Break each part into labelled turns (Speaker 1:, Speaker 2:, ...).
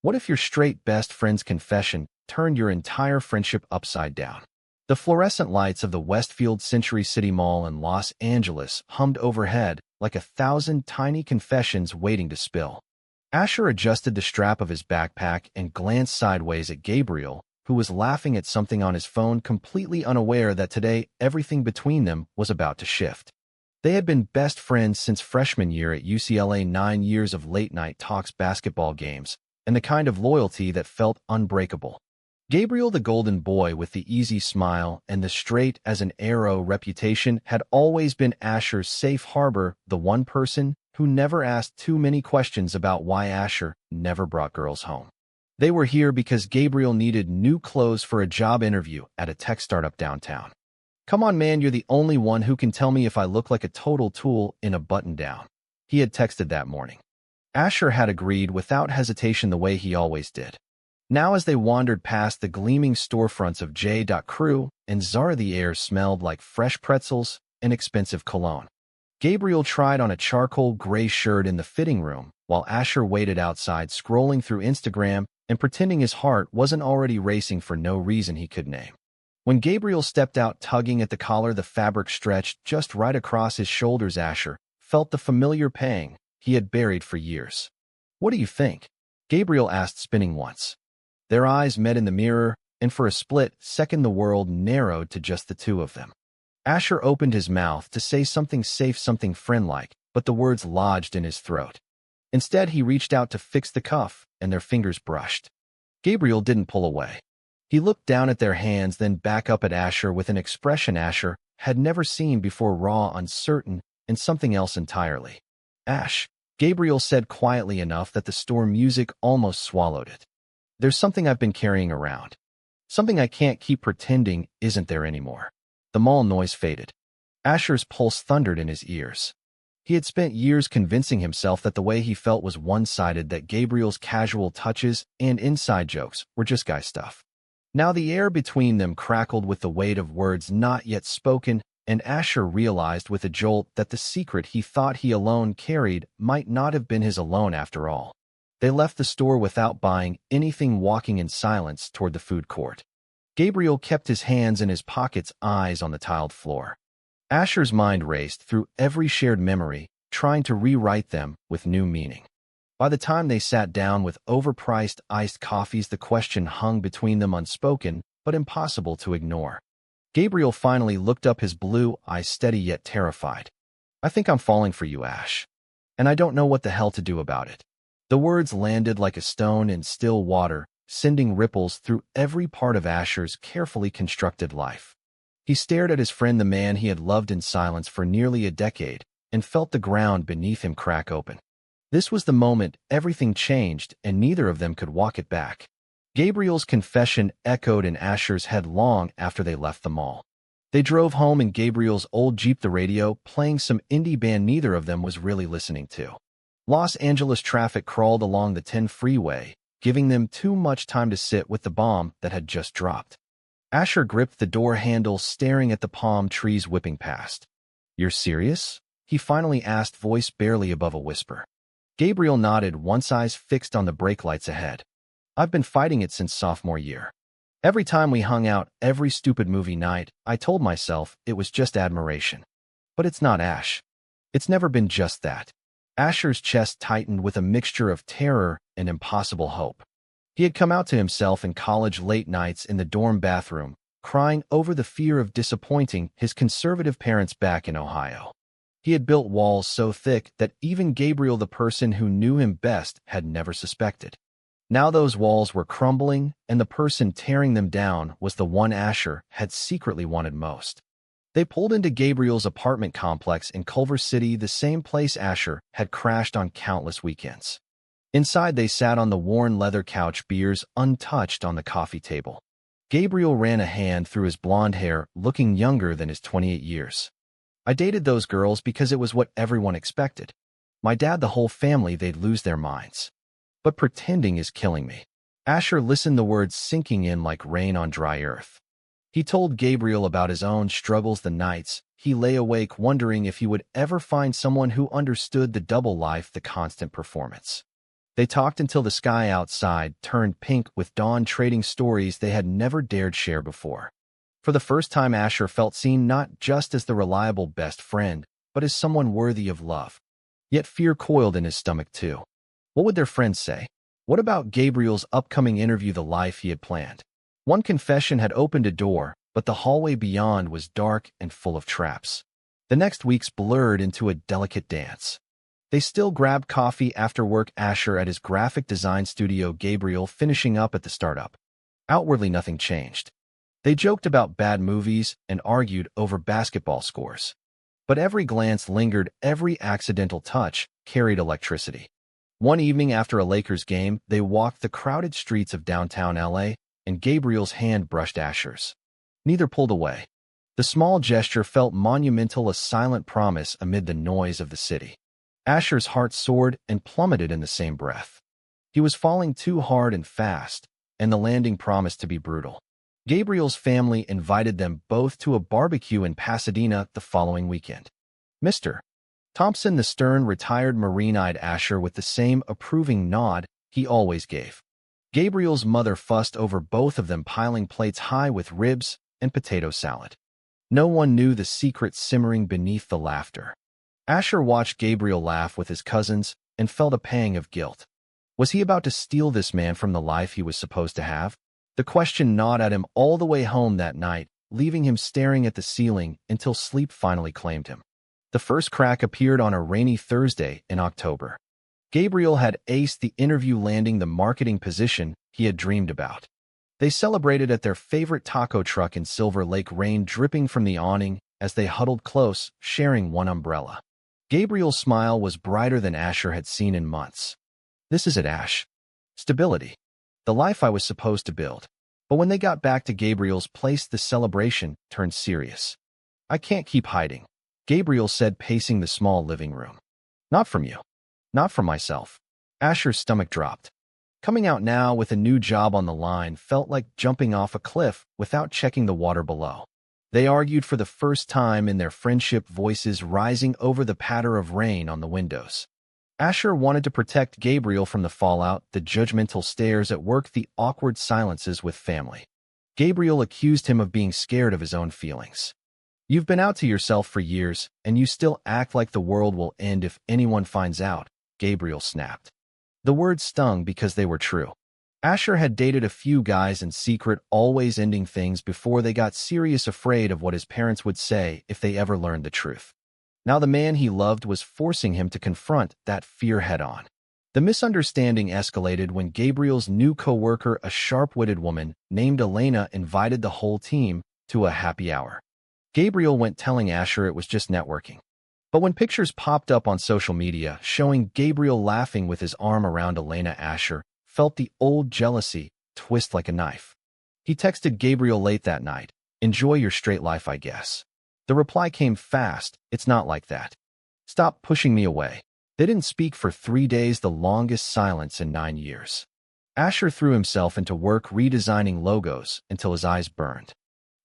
Speaker 1: What if your straight best friend's confession turned your entire friendship upside down? The fluorescent lights of the Westfield Century City Mall in Los Angeles hummed overhead like 1,000 tiny confessions waiting to spill. Asher adjusted the strap of his backpack and glanced sideways at Gabriel, who was laughing at something on his phone, completely unaware that today everything between them was about to shift. They had been best friends since freshman year at UCLA, 9 years of late-night talks, basketball games, and the kind of loyalty that felt unbreakable. Gabriel, the golden boy with the easy smile and the straight-as-an-arrow reputation, had always been Asher's safe harbor, the one person who never asked too many questions about why Asher never brought girls home. They were here because Gabriel needed new clothes for a job interview at a tech startup downtown. "Come on, man, you're the only one who can tell me if I look like a total tool in a button-down," he had texted that morning. Asher had agreed without hesitation, the way he always did. Now, as they wandered past the gleaming storefronts of J.Crew and Zara, the air smelled like fresh pretzels and expensive cologne. Gabriel tried on a charcoal gray shirt in the fitting room, while Asher waited outside, scrolling through Instagram and pretending his heart wasn't already racing for no reason he could name. When Gabriel stepped out, tugging at the collar, the fabric stretched just right across his shoulders. Asher felt the familiar pang he had buried for years. "What do you think?" Gabriel asked, spinning once. Their eyes met in the mirror, and for a split second the world narrowed to just the two of them. Asher opened his mouth to say something safe, something friend-like, but the words lodged in his throat. Instead, he reached out to fix the cuff, and their fingers brushed. Gabriel didn't pull away. He looked down at their hands, then back up at Asher with an expression Asher had never seen before, raw, uncertain, and something else entirely. "Ash," Gabriel said quietly enough that the store music almost swallowed it. "There's something I've been carrying around. Something I can't keep pretending isn't there anymore." The mall noise faded. Asher's pulse thundered in his ears. He had spent years convincing himself that the way he felt was one-sided, that Gabriel's casual touches and inside jokes were just guy stuff. Now the air between them crackled with the weight of words not yet spoken, and Asher realized with a jolt that the secret he thought he alone carried might not have been his alone after all. They left the store without buying anything, walking in silence toward the food court. Gabriel kept his hands in his pockets, eyes on the tiled floor. Asher's mind raced through every shared memory, trying to rewrite them with new meaning. By the time they sat down with overpriced iced coffees, the question hung between them, unspoken but impossible to ignore. Gabriel finally looked up, his blue eyes steady yet terrified. "I think I'm falling for you, Ash. And I don't know what the hell to do about it." The words landed like a stone in still water, sending ripples through every part of Asher's carefully constructed life. He stared at his friend, the man he had loved in silence for nearly a decade, and felt the ground beneath him crack open. This was the moment everything changed, and neither of them could walk it back. Gabriel's confession echoed in Asher's head long after they left the mall. They drove home in Gabriel's old Jeep, the radio playing some indie band neither of them was really listening to. Los Angeles traffic crawled along the 10 freeway, giving them too much time to sit with the bomb that had just dropped. Asher gripped the door handle, staring at the palm trees whipping past. "You're serious?" he finally asked, voice barely above a whisper. Gabriel nodded, once eyes fixed on the brake lights ahead. "I've been fighting it since sophomore year. Every time we hung out, every stupid movie night, I told myself it was just admiration. But it's not, Ash. It's never been just that." Asher's chest tightened with a mixture of terror and impossible hope. He had come out to himself in college, late nights in the dorm bathroom, crying over the fear of disappointing his conservative parents back in Ohio. He had built walls so thick that even Gabriel, the person who knew him best, had never suspected. Now those walls were crumbling, and the person tearing them down was the one Asher had secretly wanted most. They pulled into Gabriel's apartment complex in Culver City, the same place Asher had crashed on countless weekends. Inside, they sat on the worn leather couch, beers untouched on the coffee table. Gabriel ran a hand through his blonde hair, looking younger than his 28 years. "I dated those girls because it was what everyone expected. My dad, the whole family, they'd lose their minds. But pretending is killing me." Asher listened, the words sinking in like rain on dry earth. He told Gabriel about his own struggles, the nights he lay awake wondering if he would ever find someone who understood the double life, the constant performance. They talked until the sky outside turned pink with dawn, trading stories they had never dared share before. For the first time, Asher felt seen not just as the reliable best friend, but as someone worthy of love. Yet fear coiled in his stomach too. What would their friends say? What about Gabriel's upcoming interview, the life he had planned? One confession had opened a door, but the hallway beyond was dark and full of traps. The next weeks blurred into a delicate dance. They still grabbed coffee after work, Asher at his graphic design studio, Gabriel finishing up at the startup. Outwardly, nothing changed. They joked about bad movies and argued over basketball scores. But every glance lingered, every accidental touch carried electricity. One evening after a Lakers game, they walked the crowded streets of downtown LA, and Gabriel's hand brushed Asher's. Neither pulled away. The small gesture felt monumental, a silent promise amid the noise of the city. Asher's heart soared and plummeted in the same breath. He was falling too hard and fast, and the landing promised to be brutal. Gabriel's family invited them both to a barbecue in Pasadena the following weekend. Mr. Thompson, the stern, retired Marine, eyed Asher with the same approving nod he always gave. Gabriel's mother fussed over both of them, piling plates high with ribs and potato salad. No one knew the secret simmering beneath the laughter. Asher watched Gabriel laugh with his cousins and felt a pang of guilt. Was he about to steal this man from the life he was supposed to have? The question gnawed at him all the way home that night, leaving him staring at the ceiling until sleep finally claimed him. The first crack appeared on a rainy Thursday in October. Gabriel had aced the interview, landing the marketing position he had dreamed about. They celebrated at their favorite taco truck in Silver Lake, rain dripping from the awning as they huddled close, sharing one umbrella. Gabriel's smile was brighter than Asher had seen in months. "This is it, Ash. Stability. The life I was supposed to build." But when they got back to Gabriel's place, the celebration turned serious. "I can't keep hiding," Gabriel said, pacing the small living room. "Not from you. Not from myself." Asher's stomach dropped. Coming out now with a new job on the line felt like jumping off a cliff without checking the water below. They argued for the first time in their friendship, voices rising over the patter of rain on the windows. Asher wanted to protect Gabriel from the fallout, the judgmental stares at work, the awkward silences with family. Gabriel accused him of being scared of his own feelings. "You've been out to yourself for years, and you still act like the world will end if anyone finds out," Gabriel snapped. The words stung because they were true. Asher had dated a few guys in secret, always ending things before they got serious, afraid of what his parents would say if they ever learned the truth. Now the man he loved was forcing him to confront that fear head-on. The misunderstanding escalated when Gabriel's new co-worker, a sharp-witted woman named Elena, invited the whole team to a happy hour. Gabriel went telling Asher it was just networking. But when pictures popped up on social media showing Gabriel laughing with his arm around Elena, Asher felt the old jealousy twist like a knife. He texted Gabriel late that night, "Enjoy your straight life, I guess." The reply came fast, "It's not like that. Stop pushing me away." They didn't speak for 3 days, the longest silence in 9 years. Asher threw himself into work redesigning logos until his eyes burned.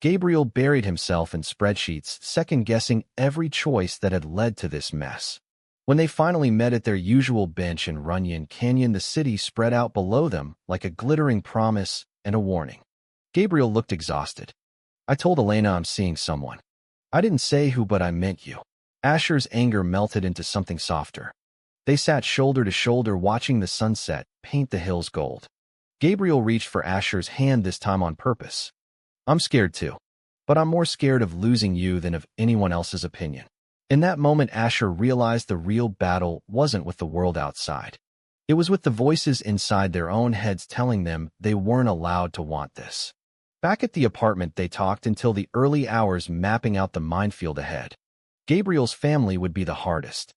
Speaker 1: Gabriel buried himself in spreadsheets, second-guessing every choice that had led to this mess. When they finally met at their usual bench in Runyon Canyon, the city spread out below them like a glittering promise and a warning. Gabriel looked exhausted. "I told Elena I'm seeing someone. I didn't say who, but I meant you." Asher's anger melted into something softer. They sat shoulder to shoulder watching the sunset paint the hills gold. Gabriel reached for Asher's hand, this time on purpose. "I'm scared too, but I'm more scared of losing you than of anyone else's opinion." In that moment, Asher realized the real battle wasn't with the world outside. It was with the voices inside their own heads telling them they weren't allowed to want this. Back at the apartment, they talked until the early hours, mapping out the minefield ahead. Gabriel's family would be the hardest.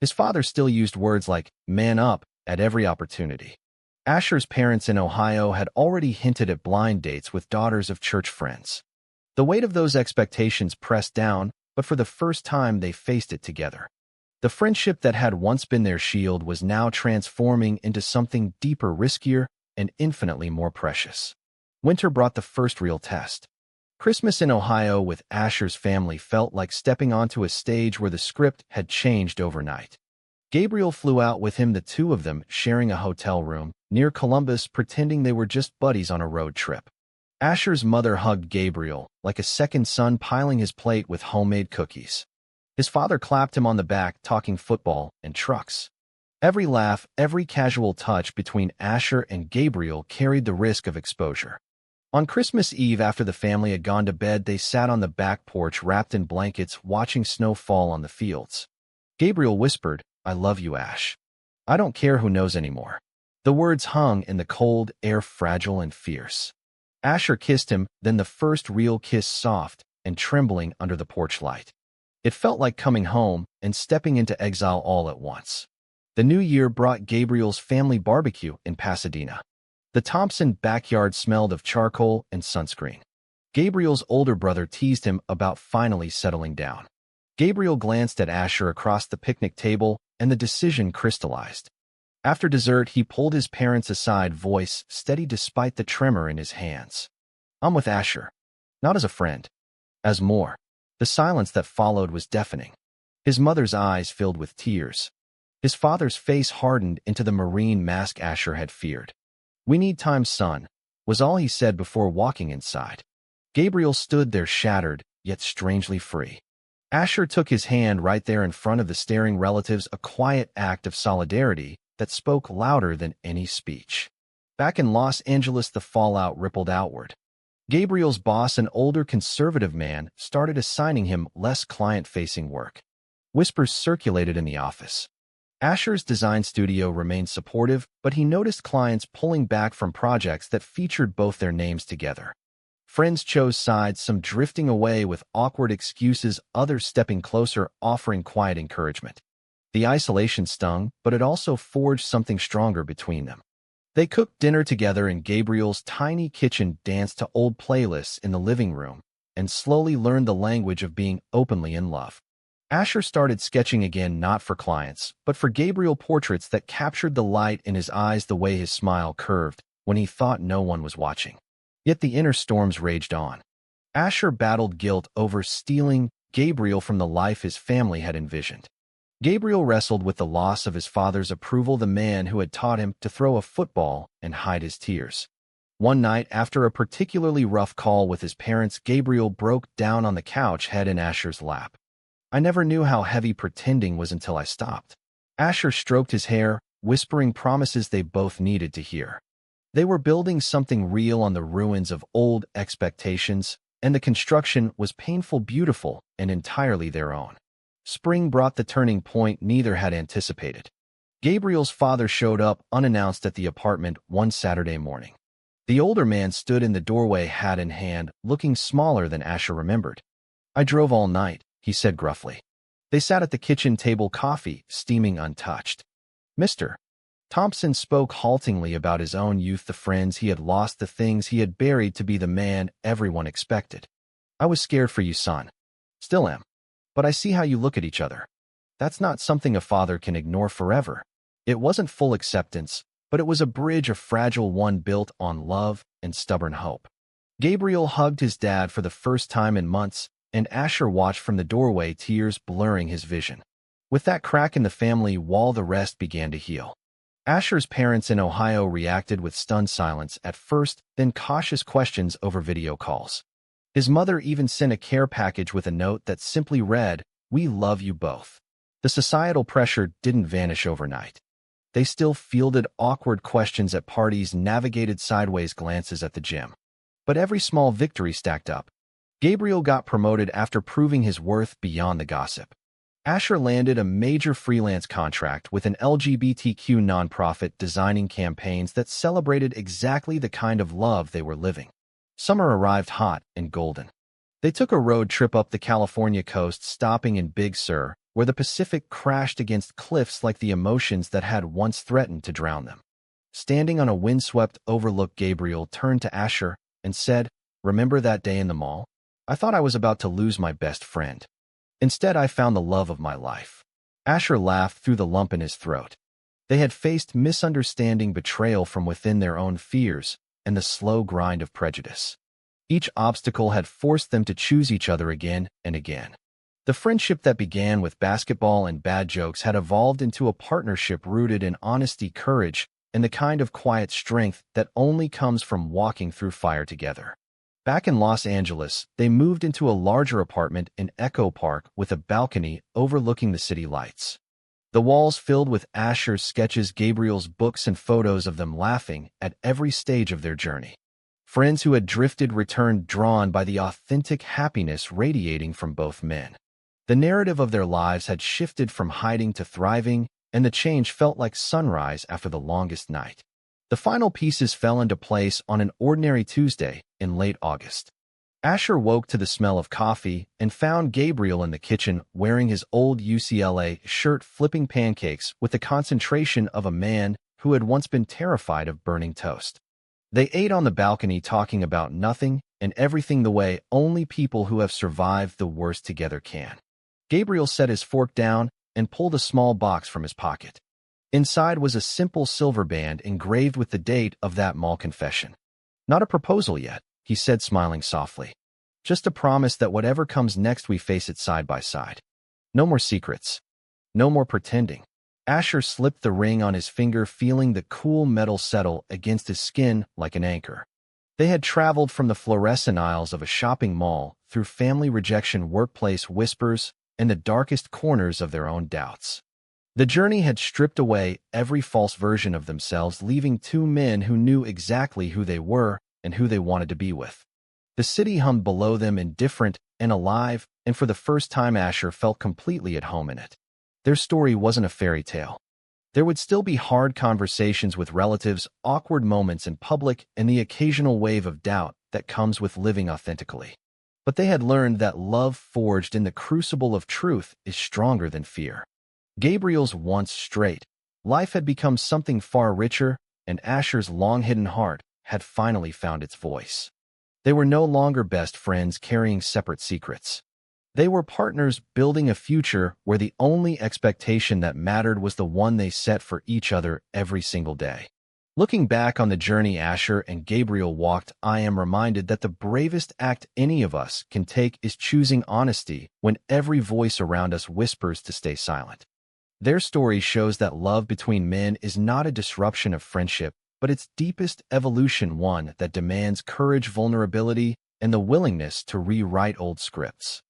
Speaker 1: His father still used words like "man up" at every opportunity. Asher's parents in Ohio had already hinted at blind dates with daughters of church friends. The weight of those expectations pressed down, but for the first time they faced it together. The friendship that had once been their shield was now transforming into something deeper, riskier, and infinitely more precious. Winter brought the first real test. Christmas in Ohio with Asher's family felt like stepping onto a stage where the script had changed overnight. Gabriel flew out with him, the two of them sharing a hotel room near Columbus, pretending they were just buddies on a road trip. Asher's mother hugged Gabriel like a second son, piling his plate with homemade cookies. His father clapped him on the back, talking football and trucks. Every laugh, every casual touch between Asher and Gabriel carried the risk of exposure. On Christmas Eve, after the family had gone to bed, they sat on the back porch wrapped in blankets, watching snow fall on the fields. Gabriel whispered, "I love you, Ash. I don't care who knows anymore." The words hung in the cold air, fragile and fierce. Asher kissed him, then the first real kiss, soft and trembling under the porch light. It felt like coming home and stepping into exile all at once. The new year brought Gabriel's family barbecue in Pasadena. The Thompson backyard smelled of charcoal and sunscreen. Gabriel's older brother teased him about finally settling down. Gabriel glanced at Asher across the picnic table, and the decision crystallized. After dessert, he pulled his parents aside, voice steady despite the tremor in his hands. "I'm with Asher. Not as a friend. As more." The silence that followed was deafening. His mother's eyes filled with tears. His father's face hardened into the marine mask Asher had feared. "We need time, son," was all he said before walking inside. Gabriel stood there, shattered, yet strangely free. Asher took his hand right there in front of the staring relatives, a quiet act of solidarity that spoke louder than any speech. Back in Los Angeles, the fallout rippled outward. Gabriel's boss, an older conservative man, started assigning him less client-facing work. Whispers circulated in the office. Asher's design studio remained supportive, but he noticed clients pulling back from projects that featured both their names together. Friends chose sides, some drifting away with awkward excuses, others stepping closer, offering quiet encouragement. The isolation stung, but it also forged something stronger between them. They cooked dinner together in Gabriel's tiny kitchen, danced to old playlists in the living room, and slowly learned the language of being openly in love. Asher started sketching again, not for clients, but for Gabriel, portraits that captured the light in his eyes, the way his smile curved when he thought no one was watching. Yet the inner storms raged on. Asher battled guilt over stealing Gabriel from the life his family had envisioned. Gabriel wrestled with the loss of his father's approval, the man who had taught him to throw a football and hide his tears. One night, after a particularly rough call with his parents, Gabriel broke down on the couch, head in Asher's lap. "I never knew how heavy pretending was until I stopped." Asher stroked his hair, whispering promises they both needed to hear. They were building something real on the ruins of old expectations, and the construction was painful, beautiful, and entirely their own. Spring brought the turning point neither had anticipated. Gabriel's father showed up unannounced at the apartment one Saturday morning. The older man stood in the doorway, hat in hand, looking smaller than Asher remembered. "I drove all night," he said gruffly. They sat at the kitchen table, coffee steaming untouched. "Mr. Thompson spoke haltingly about his own youth, the friends he had lost, the things he had buried to be the man everyone expected. "I was scared for you, son. Still am. But I see how you look at each other. That's not something a father can ignore forever." It wasn't full acceptance, but it was a bridge, a fragile one built on love and stubborn hope. Gabriel hugged his dad for the first time in months, and Asher watched from the doorway, tears blurring his vision. With that crack in the family wall, the rest began to heal. Asher's parents in Ohio reacted with stunned silence at first, then cautious questions over video calls. His mother even sent a care package with a note that simply read, "We love you both." The societal pressure didn't vanish overnight. They still fielded awkward questions at parties, navigated sideways glances at the gym. But every small victory stacked up. Gabriel got promoted after proving his worth beyond the gossip. Asher landed a major freelance contract with an LGBTQ nonprofit, designing campaigns that celebrated exactly the kind of love they were living. Summer arrived hot and golden. They took a road trip up the California coast, stopping in Big Sur, where the Pacific crashed against cliffs like the emotions that had once threatened to drown them. Standing on a windswept overlook, Gabriel turned to Asher and said, "Remember that day in the mall? I thought I was about to lose my best friend. Instead, I found the love of my life." Asher laughed through the lump in his throat. They had faced misunderstanding, betrayal from within, their own fears, and the slow grind of prejudice. Each obstacle had forced them to choose each other again and again. The friendship that began with basketball and bad jokes had evolved into a partnership rooted in honesty, courage, and the kind of quiet strength that only comes from walking through fire together. Back in Los Angeles, they moved into a larger apartment in Echo Park with a balcony overlooking the city lights. The walls filled with Asher's sketches, Gabriel's books, and photos of them laughing at every stage of their journey. Friends who had drifted returned, drawn by the authentic happiness radiating from both men. The narrative of their lives had shifted from hiding to thriving, and the change felt like sunrise after the longest night. The final pieces fell into place on an ordinary Tuesday in late August. Asher woke to the smell of coffee and found Gabriel in the kitchen wearing his old UCLA shirt, flipping pancakes with the concentration of a man who had once been terrified of burning toast. They ate on the balcony, talking about nothing and everything the way only people who have survived the worst together can. Gabriel set his fork down and pulled a small box from his pocket. Inside was a simple silver band engraved with the date of that mall confession. "Not a proposal yet," he said, smiling softly. "Just a promise that whatever comes next, we face it side by side. No more secrets. No more pretending." Asher slipped the ring on his finger, feeling the cool metal settle against his skin like an anchor. They had traveled from the fluorescent aisles of a shopping mall through family rejection, workplace whispers, and the darkest corners of their own doubts. The journey had stripped away every false version of themselves, leaving two men who knew exactly who they were and who they wanted to be with. The city hummed below them, indifferent and alive, and for the first time Asher felt completely at home in it. Their story wasn't a fairy tale. There would still be hard conversations with relatives, awkward moments in public, and the occasional wave of doubt that comes with living authentically. But they had learned that love forged in the crucible of truth is stronger than fear. Gabriel's once straight life had become something far richer, and Asher's long-hidden heart had finally found its voice. They were no longer best friends carrying separate secrets. They were partners building a future where the only expectation that mattered was the one they set for each other every single day. Looking back on the journey Asher and Gabriel walked, I am reminded that the bravest act any of us can take is choosing honesty when every voice around us whispers to stay silent. Their story shows that love between men is not a disruption of friendship, but its deepest evolution, one that demands courage, vulnerability, and the willingness to rewrite old scripts.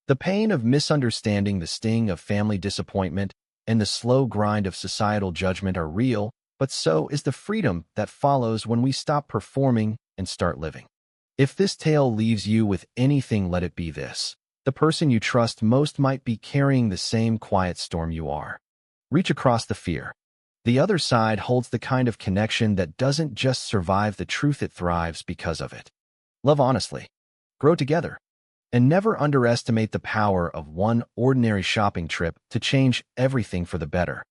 Speaker 1: The pain of misunderstanding, the sting of family disappointment, and the slow grind of societal judgment are real, but so is the freedom that follows when we stop performing and start living. If this tale leaves you with anything, let it be this: the person you trust most might be carrying the same quiet storm you are. Reach across the fear. The other side holds the kind of connection that doesn't just survive the truth, it thrives because of it. Love honestly. Grow together. And never underestimate the power of one ordinary shopping trip to change everything for the better.